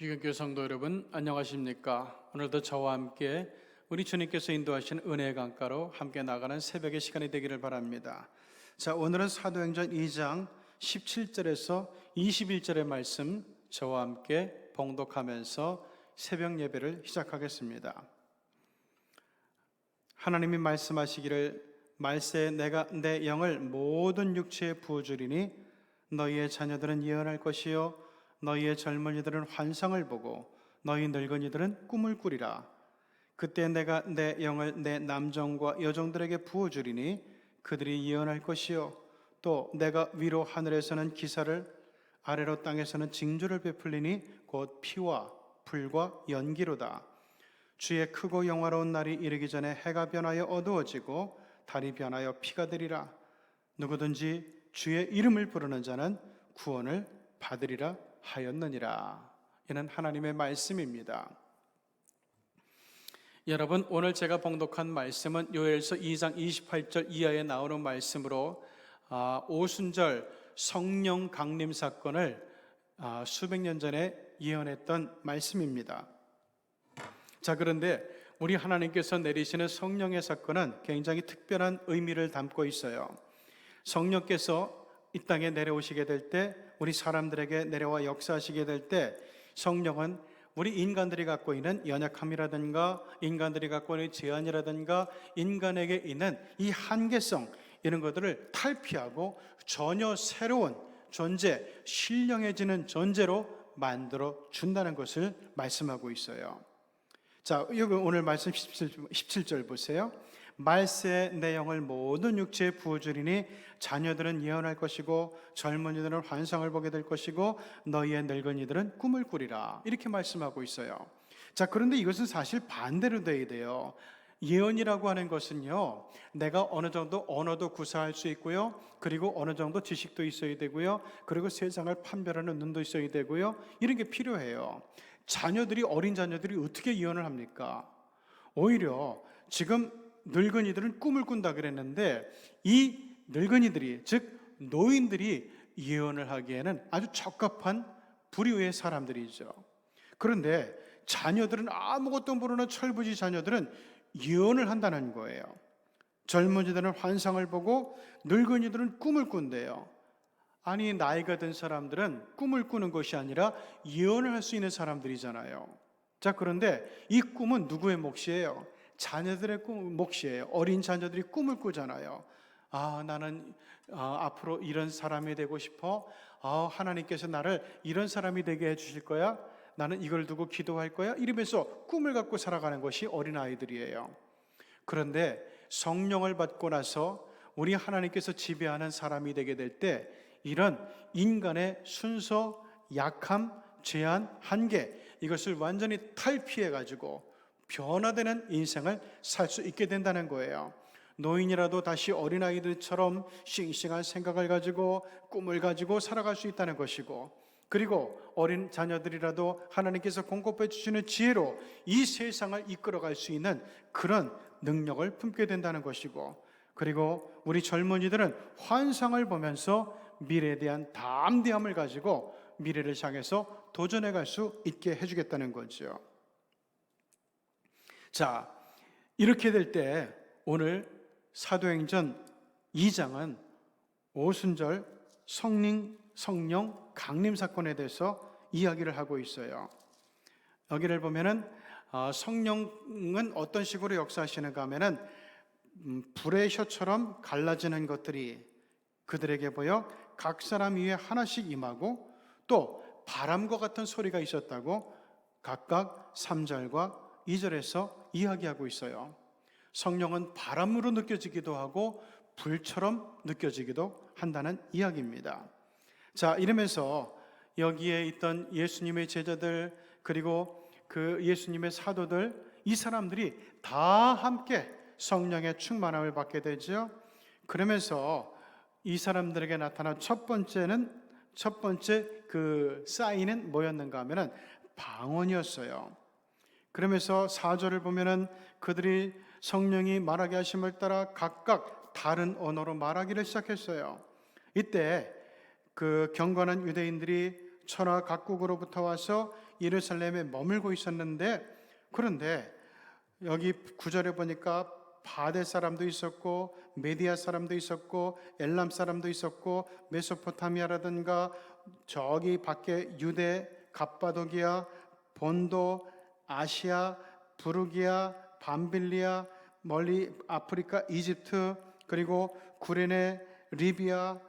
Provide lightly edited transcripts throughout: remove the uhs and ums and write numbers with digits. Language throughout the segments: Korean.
유경교회 성도 여러분, 안녕하십니까? 오늘도 저와 함께 우리 주님께서 인도하시는 은혜의 강가로 함께 나가는 새벽의 시간이 되기를 바랍니다. 자, 오늘은 사도행전 2장 17절에서 21절의 말씀 저와 함께 봉독하면서 새벽 예배를 시작하겠습니다. 하나님이 말씀하시기를 말세에 내가 내 영을 모든 육체에 부어주리니 너희의 자녀들은 예언할 것이요 너희의 젊은이들은 환상을 보고 너희 늙은이들은 꿈을 꾸리라. 그때 내가 내 영을 내 남종과 여종들에게 부어주리니 그들이 예언할 것이요 또 내가 위로 하늘에서는 기사를 아래로 땅에서는 징조를 베풀리니 곧 피와 불과 연기로다. 주의 크고 영화로운 날이 이르기 전에 해가 변하여 어두워지고 달이 변하여 피가 되리라. 누구든지 주의 이름을 부르는 자는 구원을 받으리라 하였느니라. 이는 하나님의 말씀입니다. 여러분, 오늘 제가 봉독한 말씀은 요엘서 2장 28절 이하에 나오는 말씀으로 오순절 성령 강림 사건을 수백 년 전에 예언했던 말씀입니다. 자, 그런데 우리 하나님께서 내리시는 성령의 사건은 굉장히 특별한 의미를 담고 있어요. 성령께서 이 땅에 내려오시게 될 때, 우리 사람들에게 내려와 역사하시게 될 때 성령은 우리 인간들이 갖고 있는 연약함이라든가 인간들이 갖고 있는 제한이라든가 인간에게 있는 이 한계성, 이런 것들을 탈피하고 전혀 새로운 존재, 신령해지는 존재로 만들어 준다는 것을 말씀하고 있어요. 자, 여기 오늘 말씀 17절 보세요. 말세에 내 영을 모든 육체에 부어주리니 자녀들은 예언할 것이고 젊은이들은 환상을 보게 될 것이고 너희의 늙은이들은 꿈을 꾸리라. 이렇게 말씀하고 있어요. 자, 그런데 이것은 사실 반대로 돼야 돼요. 예언이라고 하는 것은요, 내가 어느 정도 언어도 구사할 수 있고요, 그리고 어느 정도 지식도 있어야 되고요, 그리고 세상을 판별하는 눈도 있어야 되고요, 이런 게 필요해요. 어린 자녀들이 어떻게 예언을 합니까? 오히려 지금 늙은이들은 꿈을 꾼다 그랬는데 이 늙은이들이, 즉 노인들이 예언을 하기에는 아주 적합한 부류의 사람들이죠. 그런데 자녀들은, 아무것도 모르는 철부지 자녀들은 예언을 한다는 거예요. 젊은이들은 환상을 보고 늙은이들은 꿈을 꾼대요. 아니, 나이가 든 사람들은 꿈을 꾸는 것이 아니라 예언을 할 수 있는 사람들이잖아요. 자, 그런데 이 꿈은 누구의 몫이에요? 자녀들의 몫이에요. 어린 자녀들이 꿈을 꾸잖아요. 나는 앞으로 이런 사람이 되고 싶어. 하나님께서 나를 이런 사람이 되게 해주실 거야. 나는 이걸 두고 기도할 거야. 이러면서 꿈을 갖고 살아가는 것이 어린아이들이에요. 그런데 성령을 받고 나서 우리 하나님께서 지배하는 사람이 되게 될 때 이런 인간의 순서, 약함, 제한, 한계, 이것을 완전히 탈피해가지고 변화되는 인생을 살 수 있게 된다는 거예요. 노인이라도 다시 어린아이들처럼 싱싱한 생각을 가지고 꿈을 가지고 살아갈 수 있다는 것이고, 그리고 어린 자녀들이라도 하나님께서 공급해 주시는 지혜로 이 세상을 이끌어갈 수 있는 그런 능력을 품게 된다는 것이고, 그리고 우리 젊은이들은 환상을 보면서 미래에 대한 담대함을 가지고 미래를 향해서 도전해 갈 수 있게 해주겠다는 거죠. 자, 이렇게 될 때 오늘 사도행전 2장은 오순절 성령 강림 사건에 대해서 이야기를 하고 있어요. 여기를 보면은 성령은 어떤 식으로 역사하시는가 하면은 불의 혀처럼 갈라지는 것들이 그들에게 보여 각 사람 위에 하나씩 임하고 또 바람과 같은 소리가 있었다고 각각 3절과 2절에서 이야기하고 있어요. 성령은 바람으로 느껴지기도 하고 불처럼 느껴지기도 한다는 이야기입니다. 자, 이러면서 여기에 있던 예수님의 제자들 그리고 그 예수님의 사도들 이 사람들이 다 함께 성령의 충만함을 받게 되죠. 그러면서 이 사람들에게 나타난 첫 번째 그 사인은 뭐였는가 하면은 방언이었어요. 그러면서 4절을 보면은 그들이 성령이 말하게 하심을 따라 각각 다른 언어로 말하기를 시작했어요. 이때 그 경건한 유대인들이 천하 각국으로부터 와서 예루살렘에 머물고 있었는데, 그런데 여기 9절에 보니까 바데 사람도 있었고 메디아 사람도 있었고 엘람 사람도 있었고 메소포타미아라든가 저기 밖에 유대, 갑바도기아, 본도, 아시아, 부르기아, 밤빌리아, 멀리 아프리카, 이집트, 그리고 구레네, 리비아,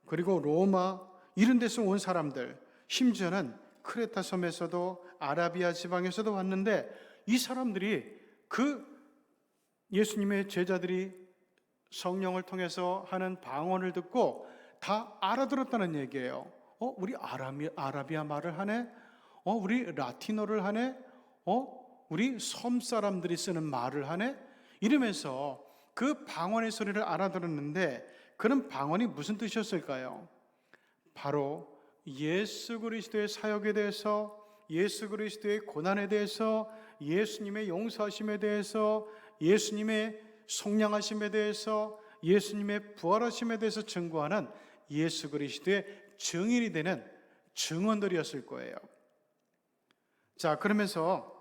그리고 로마 이런 데서 온 사람들, 심지어는 크레타 섬에서도 아라비아 지방에서도 왔는데 이 사람들이 그 예수님의 제자들이 성령을 통해서 하는 방언을 듣고 다 알아들었다는 얘기예요. 우리 아라비아 말을 하네? 우리 라틴어를 하네? 우리 섬 사람들이 쓰는 말을 하네? 이러면서 그 방언의 소리를 알아들었는데 그런 방언이 무슨 뜻이었을까요? 바로 예수 그리스도의 사역에 대해서, 예수 그리스도의 고난에 대해서, 예수님의 용서하심에 대해서, 예수님의 속량하심에 대해서, 예수님의 부활하심에 대해서 증거하는 예수 그리스도의 증인이 되는 증언들이었을 거예요. 자, 그러면서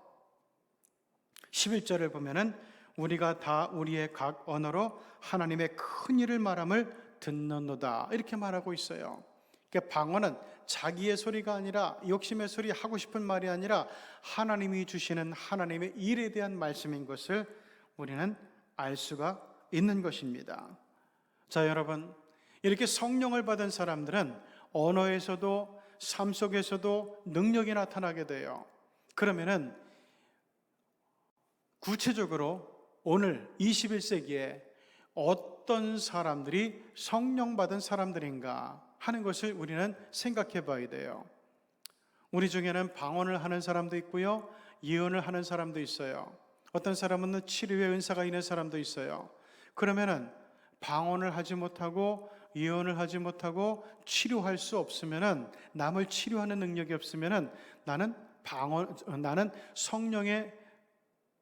11절을 보면은 우리가 다 우리의 각 언어로 하나님의 큰 일을 말함을 듣는도다 이렇게 말하고 있어요. 그러니까 방언은 자기의 소리가 아니라, 욕심의 소리, 하고 싶은 말이 아니라 하나님이 주시는 하나님의 일에 대한 말씀인 것을 우리는 알 수가 있는 것입니다. 자, 여러분, 이렇게 성령을 받은 사람들은 언어에서도 삶 속에서도 능력이 나타나게 돼요. 그러면은 구체적으로 오늘 21세기에 어떤 사람들이 성령 받은 사람들인가 하는 것을 우리는 생각해 봐야 돼요. 우리 중에는 방언을 하는 사람도 있고요, 예언을 하는 사람도 있어요. 어떤 사람은 치료의 은사가 있는 사람도 있어요. 그러면은 방언을 하지 못하고 예언을 하지 못하고 치료할 수 없으면은, 남을 치료하는 능력이 없으면은 나는 성령의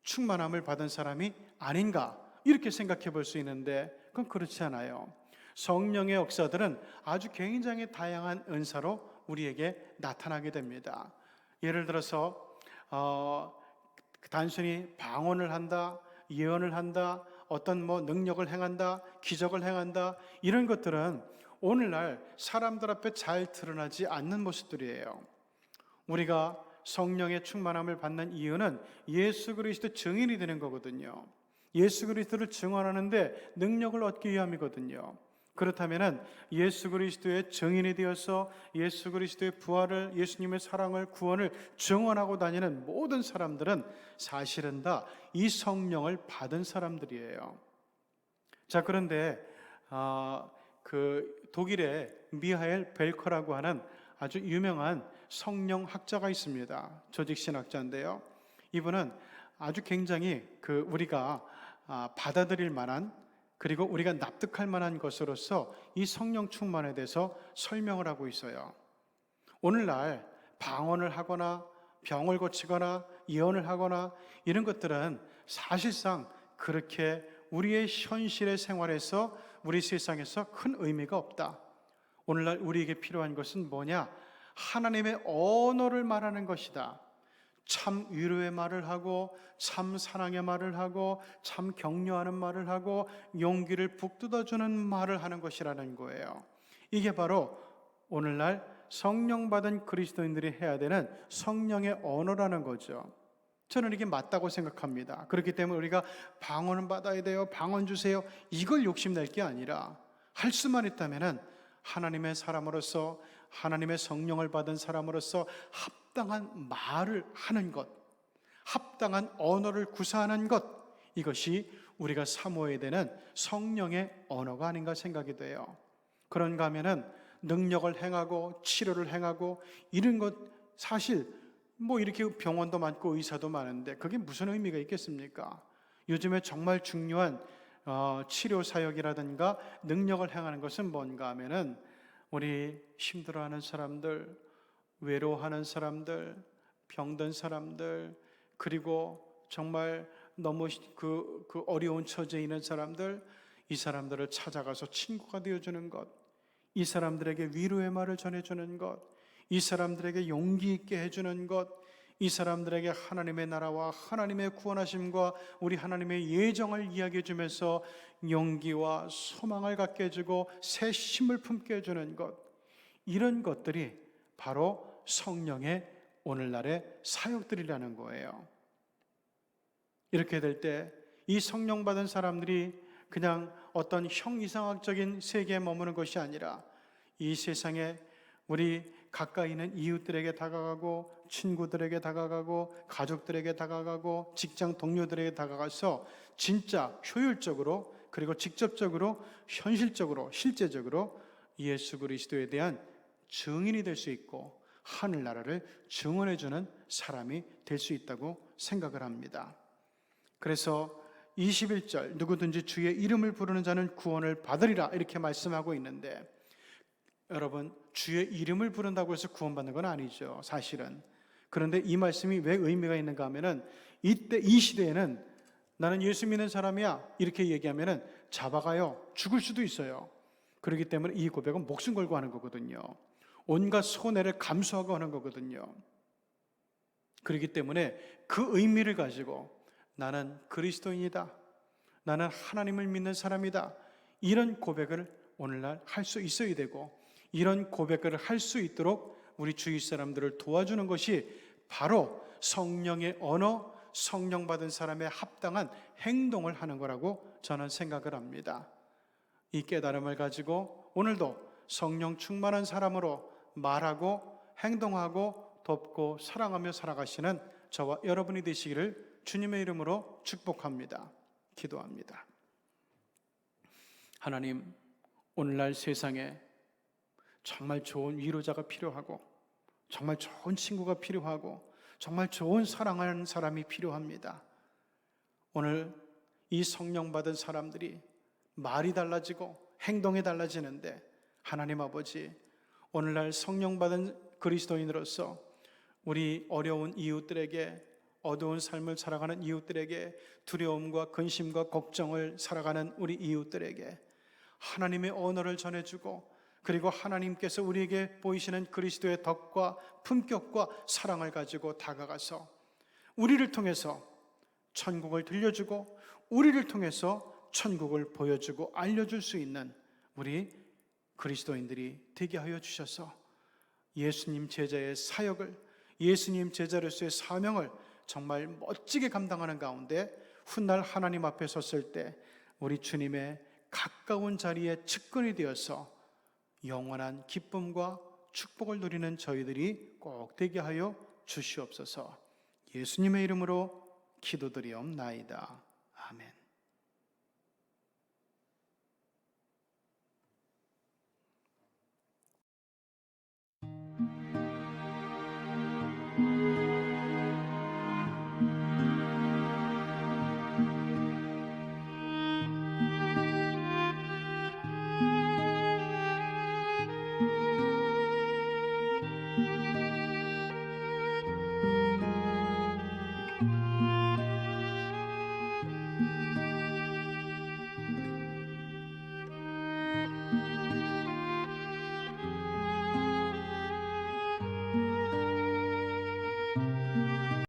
충만함을 받은 사람이 아닌가 이렇게 생각해 볼 수 있는데 그건 그렇지 않아요. 성령의 역사들은 아주 굉장히 다양한 은사로 우리에게 나타나게 됩니다. 예를 들어서 단순히 방언을 한다, 예언을 한다, 어떤 능력을 행한다, 기적을 행한다, 이런 것들은 오늘날 사람들 앞에 잘 드러나지 않는 모습들이에요. 우리가 성령의 충만함을 받는 이유는 예수 그리스도 증인이 되는 거거든요. 예수 그리스도를 증언하는데 능력을 얻기 위함이거든요. 그렇다면 예수 그리스도의 증인이 되어서 예수 그리스도의 부활을, 예수님의 사랑을, 구원을 증언하고 다니는 모든 사람들은 사실은 다 이 성령을 받은 사람들이에요. 자, 그런데 그 독일의 미하엘 벨커라고 하는 아주 유명한 성령 학자가 있습니다. 조직신학자인데요. 이분은 아주 굉장히 우리가 받아들일 만한, 그리고 우리가 납득할 만한 것으로서 이 성령 충만에 대해서 설명을 하고 있어요. 오늘날 방언을 하거나 병을 고치거나 예언을 하거나 이런 것들은 사실상 그렇게 우리의 현실의 생활에서, 우리 세상에서 큰 의미가 없다. 오늘날 우리에게 필요한 것은 뭐냐? 하나님의 언어를 말하는 것이다. 참 위로의 말을 하고 참 사랑의 말을 하고 참 격려하는 말을 하고 용기를 북돋아주는 말을 하는 것이라는 거예요. 이게 바로 오늘날 성령 받은 그리스도인들이 해야 되는 성령의 언어라는 거죠. 저는 이게 맞다고 생각합니다. 그렇기 때문에 우리가 방언은 받아야 돼요, 방언 주세요, 이걸 욕심낼 게 아니라 할 수만 있다면 하나님의 사람으로서, 하나님의 성령을 받은 사람으로서 합당한 말을 하는 것, 합당한 언어를 구사하는 것, 이것이 우리가 사모해야 되는 성령의 언어가 아닌가 생각이 돼요. 그런가 하면은 능력을 행하고 치료를 행하고 이런 것, 사실 뭐 이렇게 병원도 많고 의사도 많은데 그게 무슨 의미가 있겠습니까? 요즘에 정말 중요한 치료 사역이라든가 능력을 행하는 것은 뭔가 하면은 우리 힘들어하는 사람들, 외로워하는 사람들, 병든 사람들, 그리고 정말 너무 그 어려운 처지에 있는 사람들, 이 사람들을 찾아가서 친구가 되어주는 것, 이 사람들에게 위로의 말을 전해주는 것, 이 사람들에게 용기 있게 해주는 것, 이 사람들에게 하나님의 나라와 하나님의 구원하심과 우리 하나님의 예정을 이야기해 주면서 용기와 소망을 갖게 해주고 새 힘을 품게 해주는 것, 이런 것들이 바로 성령의 오늘날의 사역들이라는 거예요. 이렇게 될 때 이 성령 받은 사람들이 그냥 어떤 형이상학적인 세계에 머무는 것이 아니라 이 세상에 우리 가까이 있는 이웃들에게 다가가고 친구들에게 다가가고 가족들에게 다가가고 직장 동료들에게 다가가서 진짜 효율적으로, 그리고 직접적으로, 현실적으로, 실제적으로 예수 그리스도에 대한 증인이 될 수 있고 하늘나라를 증언해주는 사람이 될 수 있다고 생각을 합니다. 그래서 21절 누구든지 주의 이름을 부르는 자는 구원을 받으리라 이렇게 말씀하고 있는데, 여러분, 주의 이름을 부른다고 해서 구원받는 건 아니죠, 사실은. 그런데 이 말씀이 왜 의미가 있는가 하면은 이때 이 시대에는 나는 예수 믿는 사람이야 이렇게 얘기하면은 잡아가요, 죽을 수도 있어요. 그렇기 때문에 이 고백은 목숨 걸고 하는 거거든요. 온갖 손해를 감수하고 하는 거거든요. 그렇기 때문에 그 의미를 가지고 나는 그리스도인이다, 나는 하나님을 믿는 사람이다, 이런 고백을 오늘날 할 수 있어야 되고, 이런 고백을 할 수 있도록 우리 주위 사람들을 도와주는 것이 바로 성령의 언어, 성령 받은 사람의 합당한 행동을 하는 거라고 저는 생각을 합니다. 이 깨달음을 가지고 오늘도 성령 충만한 사람으로 말하고 행동하고 돕고 사랑하며 살아가시는 저와 여러분이 되시기를 주님의 이름으로 축복합니다. 기도합니다. 하나님, 오늘날 세상에 정말 좋은 위로자가 필요하고 정말 좋은 친구가 필요하고 정말 좋은 사랑하는 사람이 필요합니다. 오늘 이 성령 받은 사람들이 말이 달라지고 행동이 달라지는데, 하나님 아버지, 오늘날 성령 받은 그리스도인으로서 우리 어려운 이웃들에게, 어두운 삶을 살아가는 이웃들에게, 두려움과 근심과 걱정을 살아가는 우리 이웃들에게 하나님의 언어를 전해주고, 그리고 하나님께서 우리에게 보이시는 그리스도의 덕과 품격과 사랑을 가지고 다가가서 우리를 통해서 천국을 들려주고 우리를 통해서 천국을 보여주고 알려줄 수 있는 우리 그리스도인들이 되게 하여 주셔서 예수님 제자의 사역을, 예수님 제자로서의 사명을 정말 멋지게 감당하는 가운데 훗날 하나님 앞에 섰을 때 우리 주님의 가까운 자리에 측근이 되어서 영원한 기쁨과 축복을 누리는 저희들이 꼭 되게 하여 주시옵소서. 예수님의 이름으로 기도드리옵나이다. 아멘.